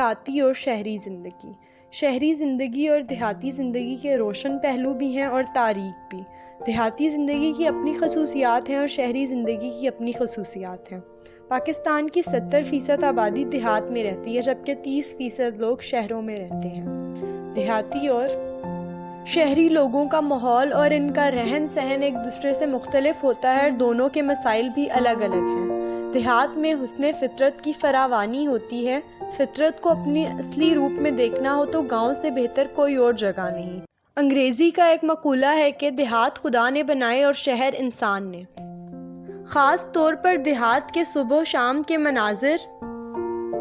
دیہاتی اور شہری زندگی۔ شہری زندگی اور دیہاتی زندگی کے روشن پہلو بھی ہیں اور تاریک بھی۔ دیہاتی زندگی کی اپنی خصوصیات ہیں اور شہری زندگی کی اپنی خصوصیات ہیں۔ پاکستان کی 70% آبادی دیہات میں رہتی ہے، جبکہ 30% لوگ شہروں میں رہتے ہیں۔ دیہاتی اور شہری لوگوں کا ماحول اور ان کا رہن سہن ایک دوسرے سے مختلف ہوتا ہے اور دونوں کے مسائل بھی الگ الگ ہیں۔ دیہات میں حسن فطرت کی فراوانی ہوتی ہے۔ فطرت کو اپنی اصلی روپ میں دیکھنا ہو تو گاؤں سے بہتر کوئی اور جگہ نہیں۔ انگریزی کا ایک مقولہ ہے کہ دیہات خدا نے بنائے اور شہر انسان نے۔ خاص طور پر دیہات کے صبح و شام کے مناظر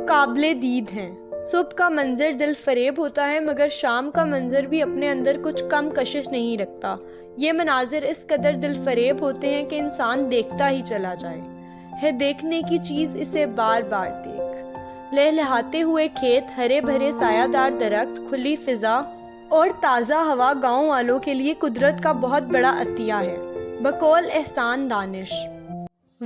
قابل دید ہیں۔ صبح کا منظر دل فریب ہوتا ہے، مگر شام کا منظر بھی اپنے اندر کچھ کم کشش نہیں رکھتا۔ یہ مناظر اس قدر دل فریب ہوتے ہیں کہ انسان دیکھتا ہی چلا جائے۔ ہے دیکھنے کی چیز اسے بار بار دیکھ۔ لہلہاتے ہوئے کھیت، ہرے بھرے سایہ دار درخت، کھلی فضا اور تازہ ہوا گاؤں والوں کے لیے قدرت کا بہت بڑا عطیہ ہے۔ بقول احسان دانش،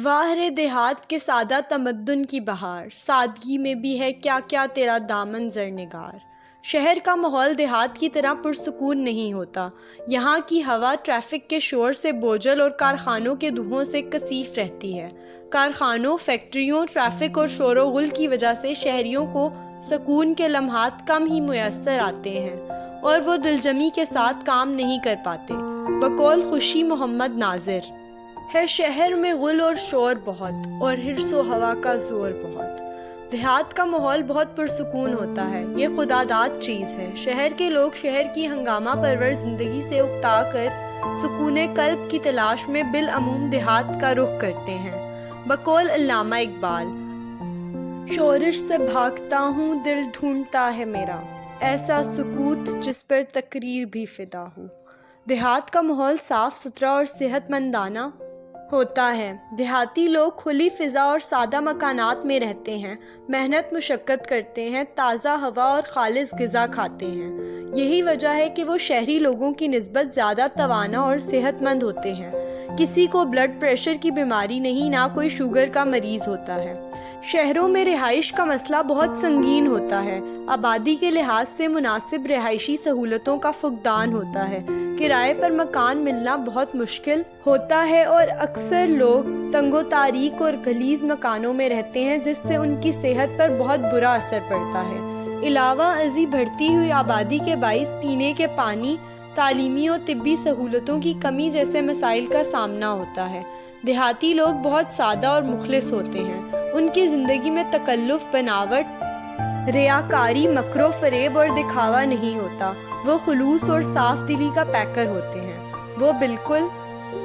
واہ رے دیہات کے سادہ تمدن کی بہار، سادگی میں بھی ہے کیا کیا تیرا دامن زرنگار۔ شہر کا ماحول دیہات کی طرح پرسکون نہیں ہوتا۔ یہاں کی ہوا ٹریفک کے شور سے بوجھل اور کارخانوں کے دھوؤں سے کثیف رہتی ہے۔ کارخانوں، فیکٹریوں، ٹریفک اور شور و غل کی وجہ سے شہریوں کو سکون کے لمحات کم ہی میسر آتے ہیں اور وہ دلجمی کے ساتھ کام نہیں کر پاتے۔ بقول خوشی محمد ناظر، ہے شہر میں غل اور شور بہت اور حرص و ہوا کا زور بہت۔ دیہات کا ماحول بہت پرسکون ہوتا ہے، یہ خداداد چیز ہے۔ شہر کے لوگ شہر کی ہنگامہ پرور زندگی سے اکتا کر سکون قلب کی تلاش میں بالعموم دیہات کا رخ کرتے ہیں۔ بقول علامہ اقبال، شورش سے بھاگتا ہوں دل ڈھونڈتا ہے میرا، ایسا سکوت جس پر تقریر بھی فدا ہو۔ دیہات کا ماحول صاف ستھرا اور صحت مندانہ ہوتا ہے۔ دیہاتی لوگ کھلی فضا اور سادہ مکانات میں رہتے ہیں، محنت مشقت کرتے ہیں، تازہ ہوا اور خالص غذا کھاتے ہیں۔ یہی وجہ ہے کہ وہ شہری لوگوں کی نسبت زیادہ توانا اور صحت مند ہوتے ہیں۔ کسی کو بلڈ پریشر کی بیماری نہیں، نہ کوئی شوگر کا مریض ہوتا ہے۔ شہروں میں رہائش کا مسئلہ بہت سنگین ہوتا ہے۔ آبادی کے لحاظ سے مناسب رہائشی سہولتوں کا فقدان ہوتا ہے۔ کرائے پر مکان ملنا بہت مشکل ہوتا ہے اور اکثر لوگ تنگ و تاریک اور غلیظ مکانوں میں رہتے ہیں، جس سے ان کی صحت پر بہت برا اثر پڑتا ہے۔ علاوہ ازیں بڑھتی ہوئی آبادی کے باعث پینے کے پانی، تعلیمی اور طبی سہولتوں کی کمی جیسے مسائل کا سامنا ہوتا ہے۔ دیہاتی لوگ بہت سادہ اور مخلص ہوتے ہیں۔ ان کی زندگی میں تکلف، بناوٹ، ریاکاری، مکر و فریب اور دکھاوا نہیں ہوتا۔ وہ خلوص اور صاف دلی کا پیکر ہوتے ہیں۔ وہ بالکل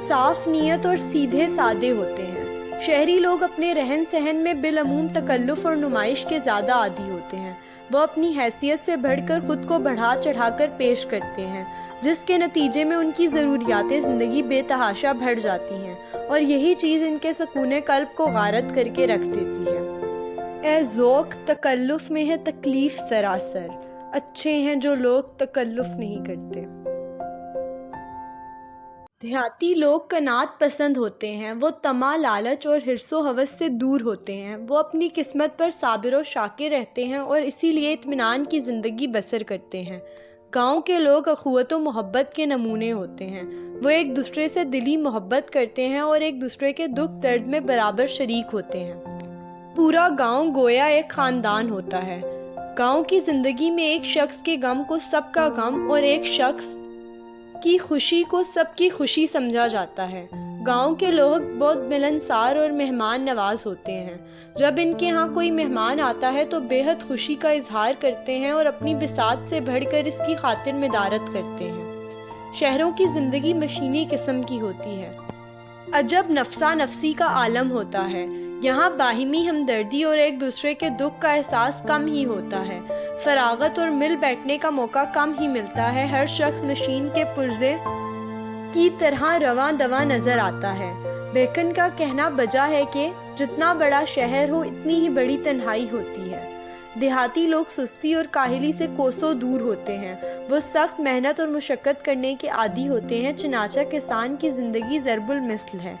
صاف نیت اور سیدھے سادے ہوتے ہیں۔ شہری لوگ اپنے رہن سہن میں بالعموم تکلف اور نمائش کے زیادہ عادی ہوتے ہیں۔ وہ اپنی حیثیت سے بڑھ کر خود کو بڑھا چڑھا کر پیش کرتے ہیں، جس کے نتیجے میں ان کی ضروریات زندگی بے تحاشا بڑھ جاتی ہیں اور یہی چیز ان کے سکون قلب کو غارت کر کے رکھ دیتی ہے۔ اے ذوق تکلف میں ہے تکلیف سراسر، اچھے ہیں جو لوگ تکلف نہیں کرتے۔ دیہاتی لوگ قناعت پسند ہوتے ہیں۔ وہ طمع، لالچ اور حرص و ہوس سے دور ہوتے ہیں۔ وہ اپنی قسمت پر صابر و شاکر رہتے ہیں اور اسی لیے اطمینان کی زندگی بسر کرتے ہیں۔ گاؤں کے لوگ اخوت و محبت کے نمونے ہوتے ہیں۔ وہ ایک دوسرے سے دلی محبت کرتے ہیں اور ایک دوسرے کے دکھ درد میں برابر شریک ہوتے ہیں۔ پورا گاؤں گویا ایک خاندان ہوتا ہے۔ گاؤں کی زندگی میں ایک شخص کے غم کو سب کا غم اور ایک شخص کی خوشی کو سب کی خوشی سمجھا جاتا ہے۔ گاؤں کے لوگ بہت ملنسار اور مہمان نواز ہوتے ہیں۔ جب ان کے ہاں کوئی مہمان آتا ہے تو بے حد خوشی کا اظہار کرتے ہیں اور اپنی بساط سے بڑھ کر اس کی خاطر مدارت کرتے ہیں۔ شہروں کی زندگی مشینی قسم کی ہوتی ہے۔ عجب نفسا نفسی کا عالم ہوتا ہے۔ یہاں باہمی ہمدردی اور ایک دوسرے کے دکھ کا احساس کم ہی ہوتا ہے۔ فراغت اور مل بیٹھنے کا موقع کم ہی ملتا ہے۔ ہر شخص مشین کے پرزے کی طرح رواں دواں نظر آتا ہے۔ بیکن کا کہنا بجا ہے کہ جتنا بڑا شہر ہو اتنی ہی بڑی تنہائی ہوتی ہے۔ دیہاتی لوگ سستی اور کاہلی سے کوسوں دور ہوتے ہیں۔ وہ سخت محنت اور مشقت کرنے کے عادی ہوتے ہیں، چنانچہ کسان کی زندگی ضرب المثل ہے۔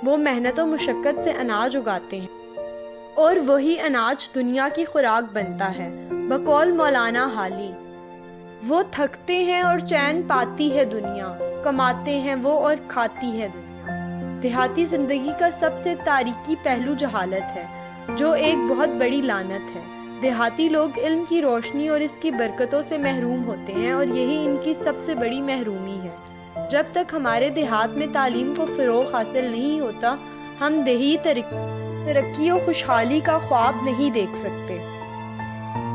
وہ محنت و مشقت سے اناج اگاتے ہیں اور وہی اناج دنیا کی خوراک بنتا ہے۔ بقول مولانا حالی، وہ تھکتے ہیں اور چین پاتی ہے دنیا، کماتے ہیں وہ اور کھاتی ہے دنیا۔ دیہاتی زندگی کا سب سے تاریکی پہلو جہالت ہے، جو ایک بہت بڑی لعنت ہے۔ دیہاتی لوگ علم کی روشنی اور اس کی برکتوں سے محروم ہوتے ہیں، اور یہی ان کی سب سے بڑی محرومی ہے۔ جب تک ہمارے دیہات میں تعلیم کو فروغ حاصل نہیں ہوتا، ہم دیہی ترقی و خوشحالی کا خواب نہیں دیکھ سکتے۔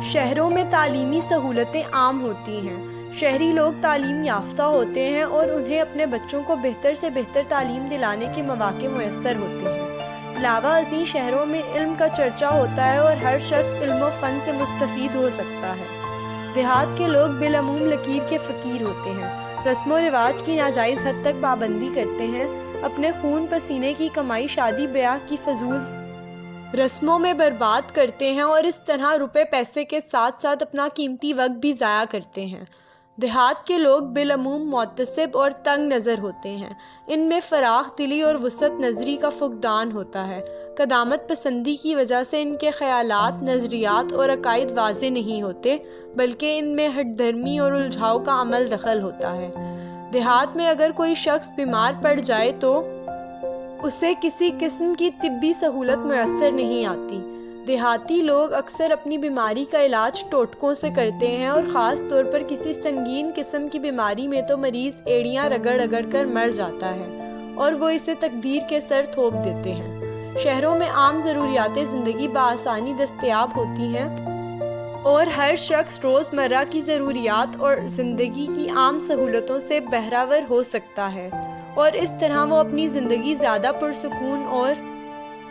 شہروں میں تعلیمی سہولتیں عام ہوتی ہیں، شہری لوگ تعلیم یافتہ ہوتے ہیں اور انہیں اپنے بچوں کو بہتر سے بہتر تعلیم دلانے کے مواقع میسر ہوتے ہیں۔ علاوہ ازیں شہروں میں علم کا چرچا ہوتا ہے اور ہر شخص علم و فن سے مستفید ہو سکتا ہے۔ دیہات کے لوگ بالعموم لکیر کے فقیر ہوتے ہیں، رسم و رواج کی ناجائز حد تک پابندی کرتے ہیں، اپنے خون پسینے کی کمائی شادی بیاہ کی فضول رسموں میں برباد کرتے ہیں اور اس طرح روپے پیسے کے ساتھ ساتھ اپنا قیمتی وقت بھی ضائع کرتے ہیں۔ دیہات کے لوگ بالعموم محتسب اور تنگ نظر ہوتے ہیں، ان میں فراخ دلی اور وسعت نظری کا فقدان ہوتا ہے۔ قدامت پسندی کی وجہ سے ان کے خیالات، نظریات اور عقائد واضح نہیں ہوتے، بلکہ ان میں ہٹ دھرمی اور الجھاؤ کا عمل دخل ہوتا ہے۔ دیہات میں اگر کوئی شخص بیمار پڑ جائے تو اسے کسی قسم کی طبی سہولت میسر نہیں آتی۔ دیہاتی لوگ اکثر اپنی بیماری کا علاج ٹوٹکوں سے کرتے ہیں، اور خاص طور پر کسی سنگین قسم کی بیماری میں تو مریض ایڑیاں رگڑ رگڑ کر مر جاتا ہے اور وہ اسے تقدیر کے سر تھوپ دیتے ہیں۔ شہروں میں عام ضروریات زندگی بآسانی دستیاب ہوتی ہیں اور ہر شخص روزمرہ کی ضروریات اور زندگی کی عام سہولتوں سے بہرہور ہو سکتا ہے، اور اس طرح وہ اپنی زندگی زیادہ پرسکون اور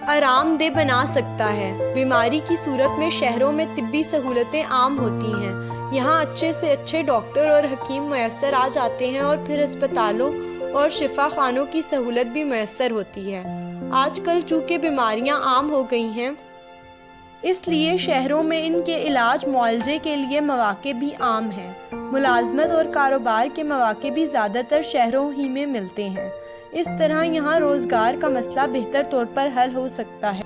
آرام دہ بنا سکتا ہے۔ بیماری کی صورت میں شہروں میں طبی سہولتیں عام ہوتی ہیں، یہاں اچھے سے اچھے ڈاکٹر اور حکیم میسر آ جاتے ہیں، اور پھر اسپتالوں اور شفا خانوں کی سہولت بھی میسر ہوتی ہے۔ آج کل چونکہ بیماریاں عام ہو گئی ہیں، اس لیے شہروں میں ان کے علاج معالجے کے لیے مواقع بھی عام ہیں۔ ملازمت اور کاروبار کے مواقع بھی زیادہ تر شہروں ہی میں ملتے ہیں، اس طرح یہاں روزگار کا مسئلہ بہتر طور پر حل ہو سکتا ہے۔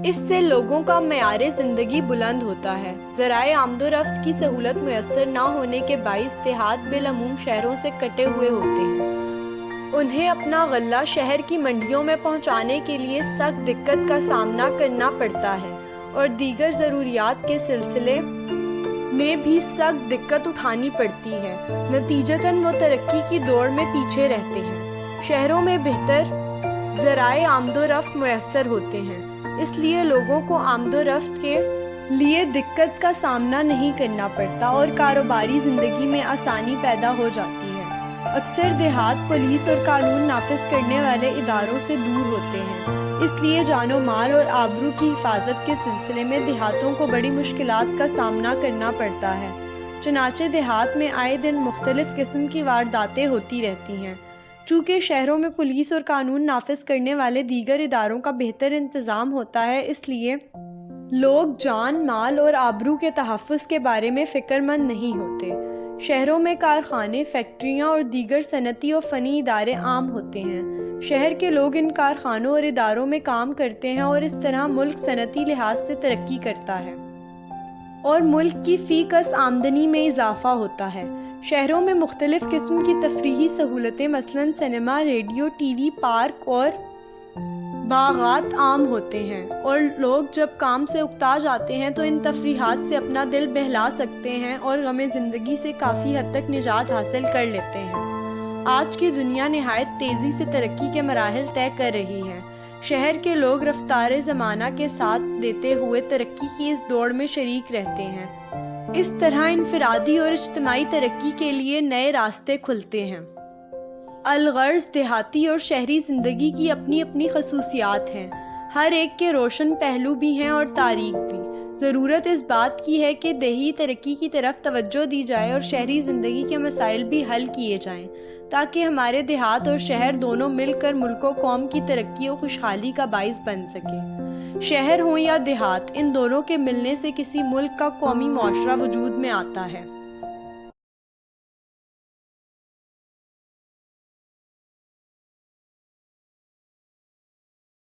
اس سے لوگوں کا معیار زندگی بلند ہوتا ہے۔ ذرائع آمد و رفت کی سہولت میسر نہ ہونے کے باعث دیہات بالعموم شہروں سے کٹے ہوئے ہوتے ہیں۔ انہیں اپنا غلہ شہر کی منڈیوں میں پہنچانے کے لیے سخت دقت کا سامنا کرنا پڑتا ہے، اور دیگر ضروریات کے سلسلے میں بھی سخت دقت اٹھانی پڑتی ہے۔ نتیجتاً وہ ترقی کی دوڑ میں پیچھے رہتے ہیں۔ شہروں میں بہتر ذرائع آمد و رفت میسر ہوتے ہیں، اس لیے لوگوں کو آمد و رفت کے لیے دقت کا سامنا نہیں کرنا پڑتا اور کاروباری زندگی میں آسانی پیدا ہو جاتی ہے۔ اکثر دیہات پولیس اور قانون نافذ کرنے والے اداروں سے دور ہوتے ہیں، اس لیے جان و مال اور آبرو کی حفاظت کے سلسلے میں دیہاتوں کو بڑی مشکلات کا سامنا کرنا پڑتا ہے۔ چنانچہ دیہات میں آئے دن مختلف قسم کی وارداتیں ہوتی رہتی ہیں۔ چونکہ شہروں میں پولیس اور قانون نافذ کرنے والے دیگر اداروں کا بہتر انتظام ہوتا ہے، اس لیے لوگ جان، مال اور آبرو کے تحفظ کے بارے میں فکر مند نہیں ہوتے۔ شہروں میں کارخانے، فیکٹریاں اور دیگر صنعتی و فنی ادارے عام ہوتے ہیں۔ شہر کے لوگ ان کارخانوں اور اداروں میں کام کرتے ہیں، اور اس طرح ملک صنعتی لحاظ سے ترقی کرتا ہے اور ملک کی فی کس آمدنی میں اضافہ ہوتا ہے۔ شہروں میں مختلف قسم کی تفریحی سہولتیں مثلاً cinema, radio, T V, park اور باغات عام ہوتے ہیں، اور لوگ جب کام سے اکتا جاتے ہیں تو ان تفریحات سے اپنا دل بہلا سکتے ہیں اور غم زندگی سے کافی حد تک نجات حاصل کر لیتے ہیں۔ آج کی دنیا نہایت تیزی سے ترقی کے مراحل طے کر رہی ہے۔ شہر کے لوگ رفتار زمانہ کے ساتھ دیتے ہوئے ترقی کی اس دوڑ میں شریک رہتے ہیں۔ اس طرح انفرادی اور اجتماعی ترقی کے لیے نئے راستے کھلتے ہیں۔ الغرض دیہاتی اور شہری زندگی کی اپنی اپنی خصوصیات ہیں، ہر ایک کے روشن پہلو بھی ہیں اور تاریک بھی۔ ضرورت اس بات کی ہے کہ دیہی ترقی کی طرف توجہ دی جائے اور شہری زندگی کے مسائل بھی حل کیے جائیں، تاکہ ہمارے دیہات اور شہر دونوں مل کر ملک و قوم کی ترقی و خوشحالی کا باعث بن سکیں۔ شہر ہوں یا دیہات، ان دونوں کے ملنے سے کسی ملک کا قومی معاشرہ وجود میں آتا ہے۔